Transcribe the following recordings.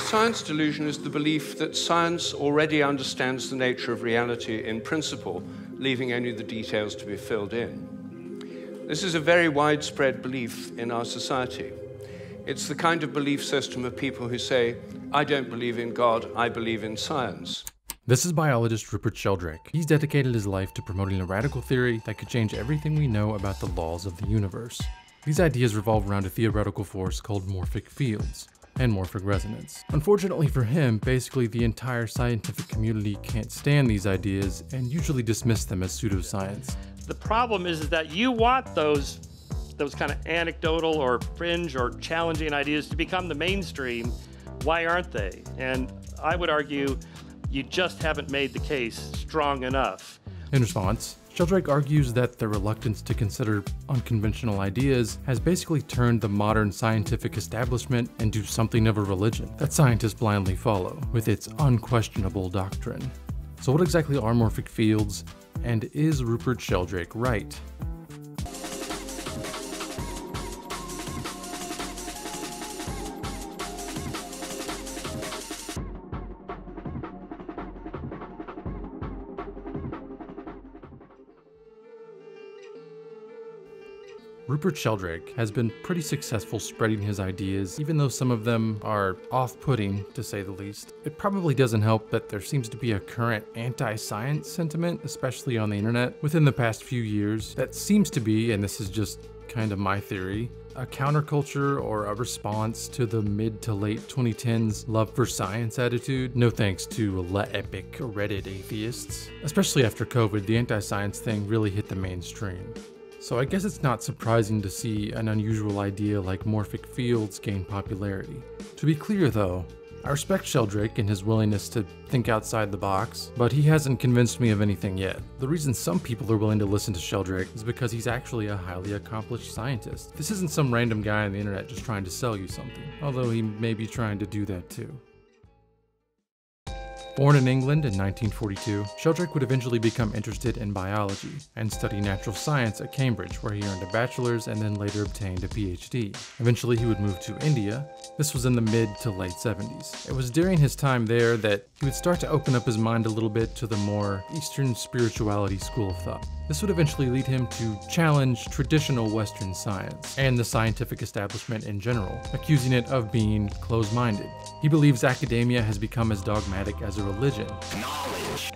science delusion is the belief that science already understands the nature of reality in principle, leaving only the details to be filled in. This is a very widespread belief in our society. It's the kind of belief system of people who say, I don't believe in God, I believe in science. This is biologist Rupert Sheldrake. He's dedicated his life to promoting a radical theory that could change everything we know about the laws of the universe. These ideas revolve around a theoretical force called morphic fields and morphic resonance. Unfortunately for him, basically the entire scientific community can't stand these ideas and usually dismiss them as pseudoscience. The problem is that you want those kind of anecdotal or fringe or challenging ideas to become the mainstream. Why aren't they? And I would argue you just haven't made the case strong enough. In response, Sheldrake argues that the reluctance to consider unconventional ideas has basically turned the modern scientific establishment into something of a religion that scientists blindly follow, with its unquestionable doctrine. So what exactly are morphic fields, and is Rupert Sheldrake right? Rupert Sheldrake has been pretty successful spreading his ideas, even though some of them are off-putting, to say the least. It probably doesn't help that there seems to be a current anti-science sentiment, especially on the internet, within the past few years, that seems to be, and this is just kind of my theory, a counterculture or a response to the mid to late 2010s love for science attitude. No thanks to epic Reddit atheists. Especially after COVID, the anti-science thing really hit the mainstream. So I guess it's not surprising to see an unusual idea like morphic fields gain popularity. To be clear though, I respect Sheldrake and his willingness to think outside the box, but he hasn't convinced me of anything yet. The reason some people are willing to listen to Sheldrake is because he's actually a highly accomplished scientist. This isn't some random guy on the internet just trying to sell you something, although he may be trying to do that too. Born in England in 1942, Sheldrake would eventually become interested in biology and study natural science at Cambridge, where he earned a bachelor's and then later obtained a PhD. Eventually he would move to India. This was in the mid to late 70s. It was during his time there that he would start to open up his mind a little bit to the more Eastern spirituality school of thought. This would eventually lead him to challenge traditional Western science and the scientific establishment in general, accusing it of being closed-minded. He believes academia has become as dogmatic as a religion,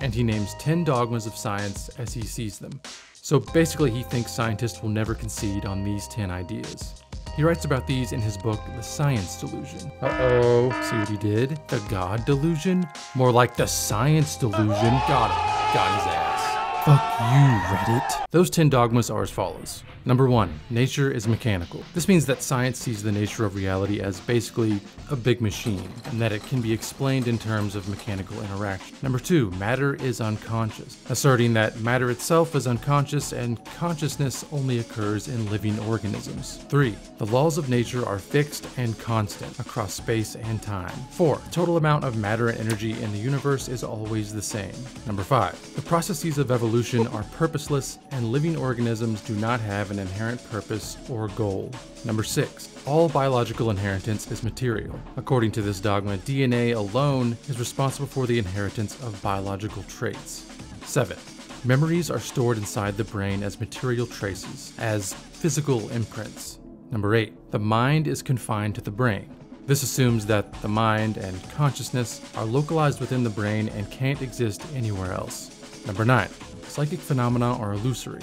and he names 10 dogmas of science as he sees them. So basically he thinks scientists will never concede on these 10 ideas. He writes about these in his book, The Science Delusion. Uh-oh, see what he did? The God delusion? More like the science delusion. Got him. Got his ass. Fuck you, Reddit. Those 10 dogmas are as follows. Number 1, nature is mechanical. This means that science sees the nature of reality as basically a big machine, and that it can be explained in terms of mechanical interaction. Number 2, matter is unconscious, asserting that matter itself is unconscious and consciousness only occurs in living organisms. 3, the laws of nature are fixed and constant across space and time. 4, the total amount of matter and energy in the universe is always the same. Number 5, the processes of evolution are purposeless and living organisms do not have an inherent purpose or goal. Number 6, all biological inheritance is material. According to this dogma, DNA alone is responsible for the inheritance of biological traits. 7, memories are stored inside the brain as material traces, as physical imprints. Number 8, the mind is confined to the brain. This assumes that the mind and consciousness are localized within the brain and can't exist anywhere else. Number 9, psychic phenomena are illusory.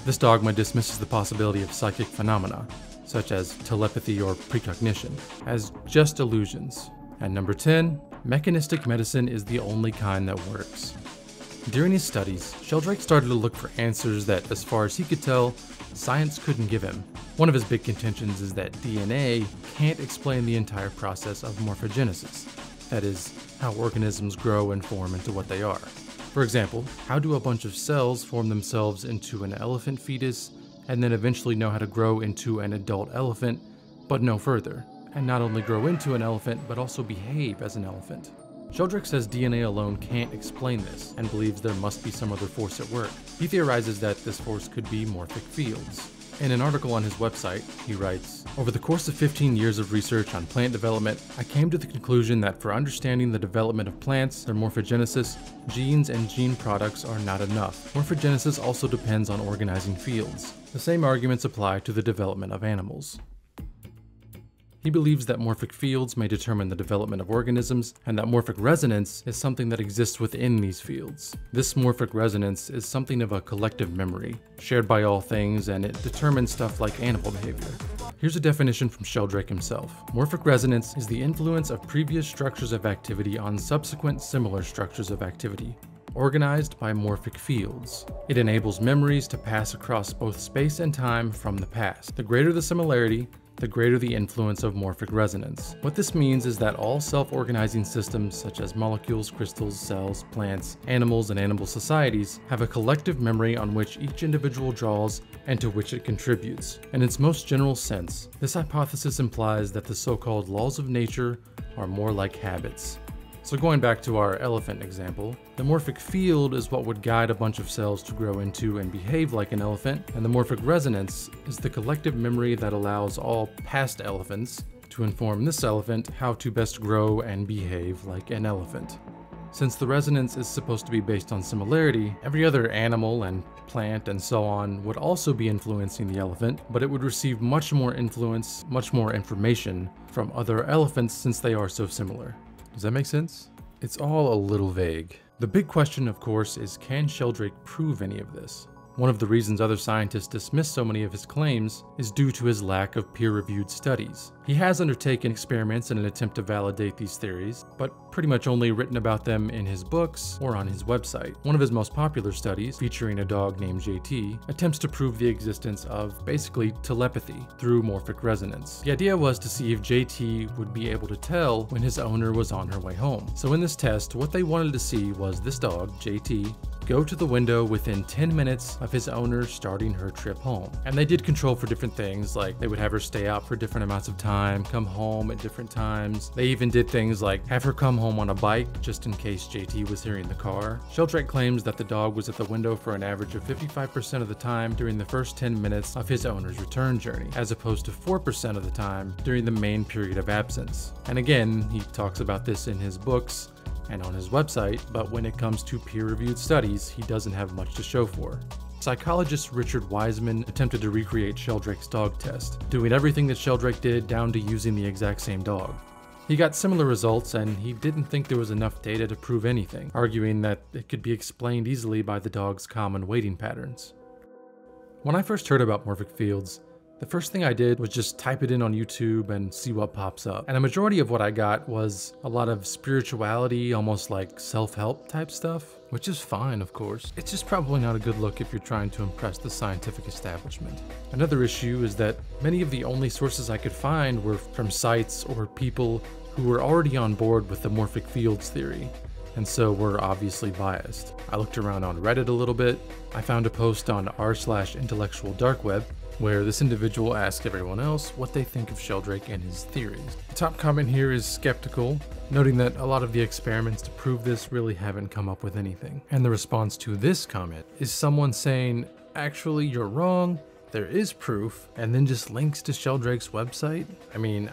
This dogma dismisses the possibility of psychic phenomena, such as telepathy or precognition, as just illusions. And number 10, mechanistic medicine is the only kind that works. During his studies, Sheldrake started to look for answers that, as far as he could tell, science couldn't give him. One of his big contentions is that DNA can't explain the entire process of morphogenesis, that is, how organisms grow and form into what they are. For example, how do a bunch of cells form themselves into an elephant fetus and then eventually know how to grow into an adult elephant, but no further, and not only grow into an elephant, but also behave as an elephant? Sheldrake says DNA alone can't explain this and believes there must be some other force at work. He theorizes that this force could be morphic fields. In an article on his website, he writes, "Over the course of 15 years of research on plant development, I came to the conclusion that for understanding the development of plants, their morphogenesis, genes and gene products are not enough. Morphogenesis also depends on organizing fields. The same arguments apply to the development of animals." He believes that morphic fields may determine the development of organisms, and that morphic resonance is something that exists within these fields. This morphic resonance is something of a collective memory, shared by all things, and it determines stuff like animal behavior. Here's a definition from Sheldrake himself. Morphic resonance is the influence of previous structures of activity on subsequent similar structures of activity, organized by morphic fields. It enables memories to pass across both space and time from the past. The greater the similarity, the greater the influence of morphic resonance. What this means is that all self-organizing systems such as molecules, crystals, cells, plants, animals, and animal societies have a collective memory on which each individual draws and to which it contributes. In its most general sense, this hypothesis implies that the so-called laws of nature are more like habits. So going back to our elephant example, the morphic field is what would guide a bunch of cells to grow into and behave like an elephant, and the morphic resonance is the collective memory that allows all past elephants to inform this elephant how to best grow and behave like an elephant. Since the resonance is supposed to be based on similarity, every other animal and plant and so on would also be influencing the elephant, but it would receive much more influence, much more information from other elephants since they are so similar. Does that make sense? It's all a little vague. The big question, of course, is can Sheldrake prove any of this? One of the reasons other scientists dismiss so many of his claims is due to his lack of peer-reviewed studies. He has undertaken experiments in an attempt to validate these theories, but pretty much only written about them in his books or on his website. One of his most popular studies, featuring a dog named JT, attempts to prove the existence of basically telepathy through morphic resonance. The idea was to see if JT would be able to tell when his owner was on her way home. So in this test, what they wanted to see was this dog, JT, go to the window within 10 minutes of his owner starting her trip home. And they did control for different things, like they would have her stay out for different amounts of time, come home at different times. They even did things like have her come home on a bike just in case JT was hearing the car. Sheldrake claims that the dog was at the window for an average of 55% of the time during the first 10 minutes of his owner's return journey, as opposed to 4% of the time during the main period of absence. And again, he talks about this in his books and on his website, but when it comes to peer-reviewed studies, he doesn't have much to show for. Psychologist Richard Wiseman attempted to recreate Sheldrake's dog test, doing everything that Sheldrake did down to using the exact same dog. He got similar results, and he didn't think there was enough data to prove anything, arguing that it could be explained easily by the dog's common waiting patterns. When I first heard about morphic fields, the first thing I did was just type it in on YouTube and see what pops up. And a majority of what I got was a lot of spirituality, almost like self-help type stuff, which is fine, of course. It's just probably not a good look if you're trying to impress the scientific establishment. Another issue is that many of the only sources I could find were from sites or people who were already on board with the morphic fields theory, and so were obviously biased. I looked around on Reddit a little bit. I found a post on r/intellectual dark web where this individual asked everyone else what they think of Sheldrake and his theories. The top comment here is skeptical, noting that a lot of the experiments to prove this really haven't come up with anything. And the response to this comment is someone saying, actually, you're wrong, there is proof, and then just links to Sheldrake's website. I mean,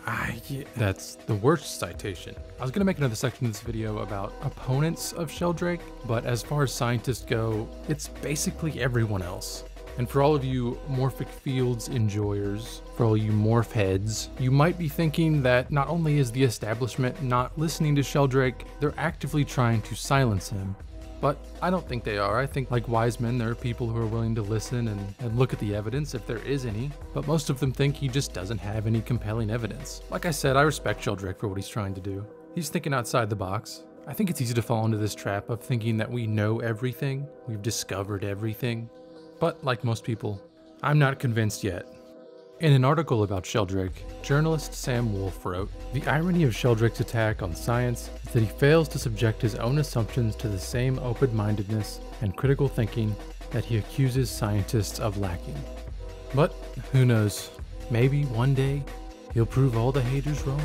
that's the worst citation. I was gonna make another section of this video about opponents of Sheldrake, but as far as scientists go, it's basically everyone else. And for all of you morphic fields enjoyers, for all you morph heads, you might be thinking that not only is the establishment not listening to Sheldrake, they're actively trying to silence him. But I don't think they are. I think, like Wiseman, there are people who are willing to listen and look at the evidence if there is any, but most of them think he just doesn't have any compelling evidence. Like I said, I respect Sheldrake for what he's trying to do. He's thinking outside the box. I think it's easy to fall into this trap of thinking that we know everything, we've discovered everything. But like most people, I'm not convinced yet. In an article about Sheldrake, journalist Sam Wolf wrote, "The irony of Sheldrake's attack on science is that he fails to subject his own assumptions to the same open-mindedness and critical thinking that he accuses scientists of lacking. But who knows, maybe one day he'll prove all the haters wrong."